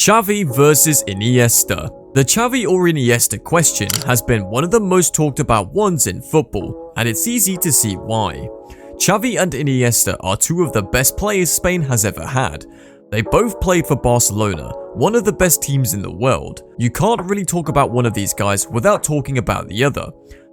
Xavi versus Iniesta. The Xavi or Iniesta question has been one of the most talked about ones in football, and it's easy to see why. Xavi and Iniesta are two of the best players Spain has ever had. They both played for Barcelona, one of the best teams in the world. You can't really talk about one of these guys without talking about the other.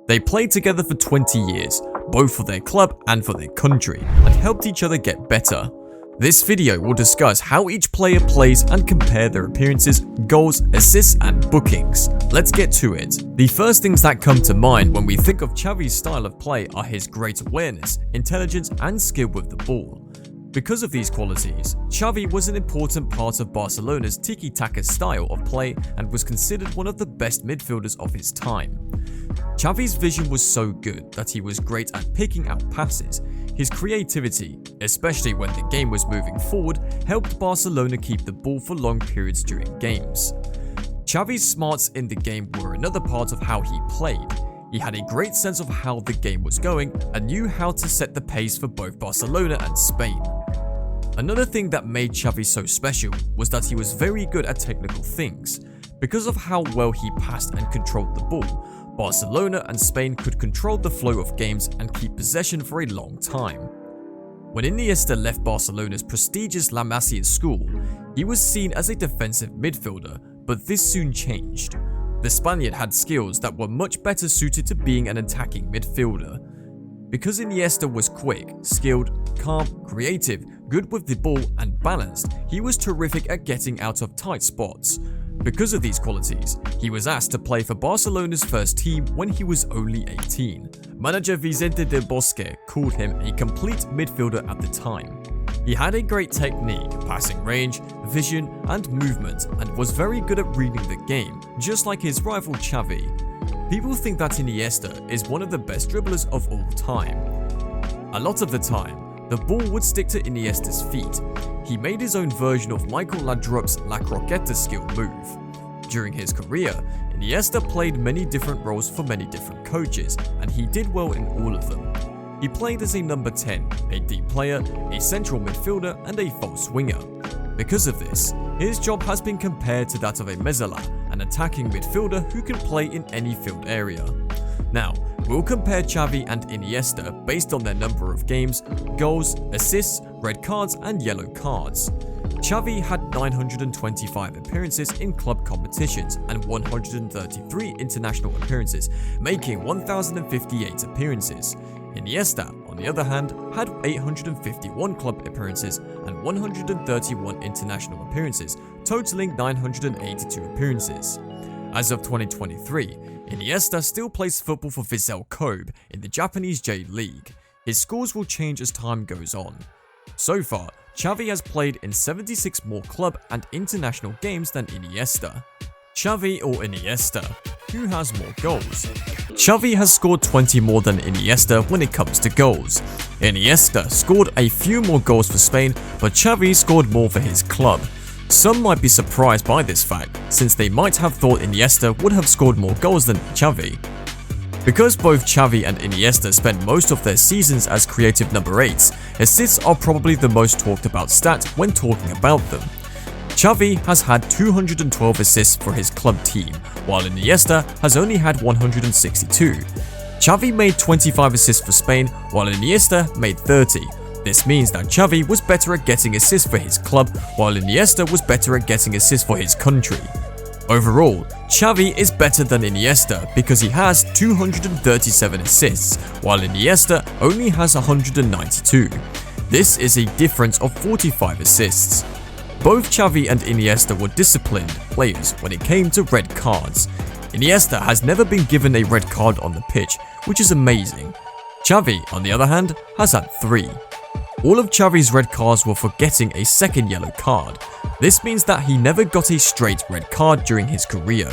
They played together for 20 years, both for their club and for their country, and helped each other get better. This video will discuss how each player plays and compare their appearances, goals, assists and bookings. Let's get to it. The first things that come to mind when we think of Xavi's style of play are his great awareness, intelligence and skill with the ball. Because of these qualities, Xavi was an important part of Barcelona's tiki-taka style of play and was considered one of the best midfielders of his time. Xavi's vision was so good that he was great at picking out passes. His creativity, especially when the game was moving forward, helped Barcelona keep the ball for long periods during games. Xavi's smarts in the game were another part of how he played. He had a great sense of how the game was going and knew how to set the pace for both Barcelona and Spain. Another thing that made Xavi so special was that he was very good at technical things. Because of how well he passed and controlled the ball, Barcelona and Spain could control the flow of games and keep possession for a long time. When Iniesta left Barcelona's prestigious La Masia school, he was seen as a defensive midfielder, but this soon changed. The Spaniard had skills that were much better suited to being an attacking midfielder. Because Iniesta was quick, skilled, calm, creative, good with the ball and balanced, he was terrific at getting out of tight spots. Because of these qualities, he was asked to play for Barcelona's first team when he was only 18. Manager Vicente del Bosque called him a complete midfielder at the time. He had a great technique, passing range, vision and movement, and was very good at reading the game, just like his rival Xavi. People think that Iniesta is one of the best dribblers of all time. A lot of the time, the ball would stick to Iniesta's feet. He made his own version of Michael Laudrup's La Croqueta skill move. During his career, Iniesta played many different roles for many different coaches, and he did well in all of them. He played as a number 10, a deep player, a central midfielder, and a false winger. Because of this, his job has been compared to that of a mezzala, an attacking midfielder who can play in any field area. Now, we'll compare Xavi and Iniesta based on their number of games, goals, assists, red cards and yellow cards. Xavi had 925 appearances in club competitions and 133 international appearances, making 1,058 appearances. Iniesta, on the other hand, had 851 club appearances and 131 international appearances, totaling 982 appearances. As of 2023, Iniesta still plays football for Vissel Kobe in the Japanese J-League. His scores will change as time goes on. So far, Xavi has played in 76 more club and international games than Iniesta. Xavi or Iniesta? Who has more goals? Xavi has scored 20 more than Iniesta when it comes to goals. Iniesta scored a few more goals for Spain, but Xavi scored more for his club. Some might be surprised by this fact, since they might have thought Iniesta would have scored more goals than Xavi. Because both Xavi and Iniesta spent most of their seasons as creative number 8s, assists are probably the most talked about stat when talking about them. Xavi has had 212 assists for his club team, while Iniesta has only had 162. Xavi made 25 assists for Spain, while Iniesta made 30. This means that Xavi was better at getting assists for his club, while Iniesta was better at getting assists for his country. Overall, Xavi is better than Iniesta because he has 237 assists, while Iniesta only has 192. This is a difference of 45 assists. Both Xavi and Iniesta were disciplined players when it came to red cards. Iniesta has never been given a red card on the pitch, which is amazing. Xavi, on the other hand, has had 3. All of Xavi's red cards were for getting a second yellow card. This means that he never got a straight red card during his career.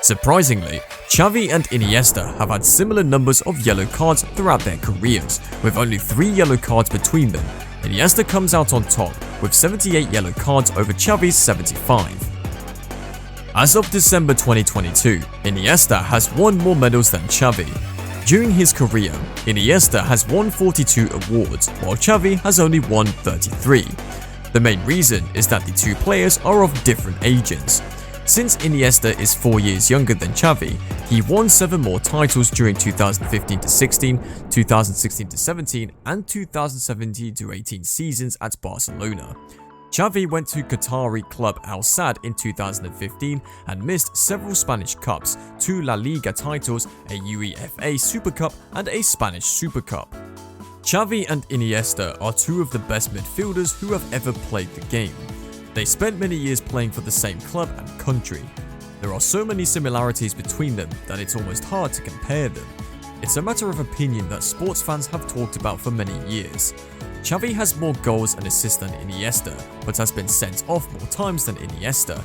Surprisingly, Xavi and Iniesta have had similar numbers of yellow cards throughout their careers, with only 3 yellow cards between them. Iniesta comes out on top with 78 yellow cards over Xavi's 75. As of December 2022, Iniesta has won more medals than Xavi. During his career, Iniesta has won 42 awards, while Xavi has only won 33. The main reason is that the two players are of different ages. Since Iniesta is 4 years younger than Xavi, he won 7 more titles during 2015-16, 2016-17 and 2017-18 seasons at Barcelona. Xavi went to Qatari club Al Sadd in 2015 and missed several Spanish Cups, 2 La Liga titles, a UEFA Super Cup and a Spanish Super Cup. Xavi and Iniesta are 2 of the best midfielders who have ever played the game. They spent many years playing for the same club and country. There are so many similarities between them that it's almost hard to compare them. It's a matter of opinion that sports fans have talked about for many years. Xavi has more goals and assists than Iniesta, but has been sent off more times than Iniesta.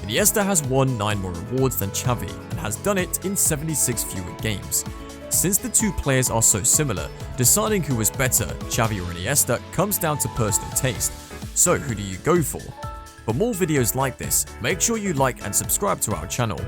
Iniesta has won 9 more awards than Xavi and has done it in 76 fewer games. Since the two players are so similar, deciding who is better, Xavi or Iniesta, comes down to personal taste. So who do you go for? For more videos like this, make sure you like and subscribe to our channel.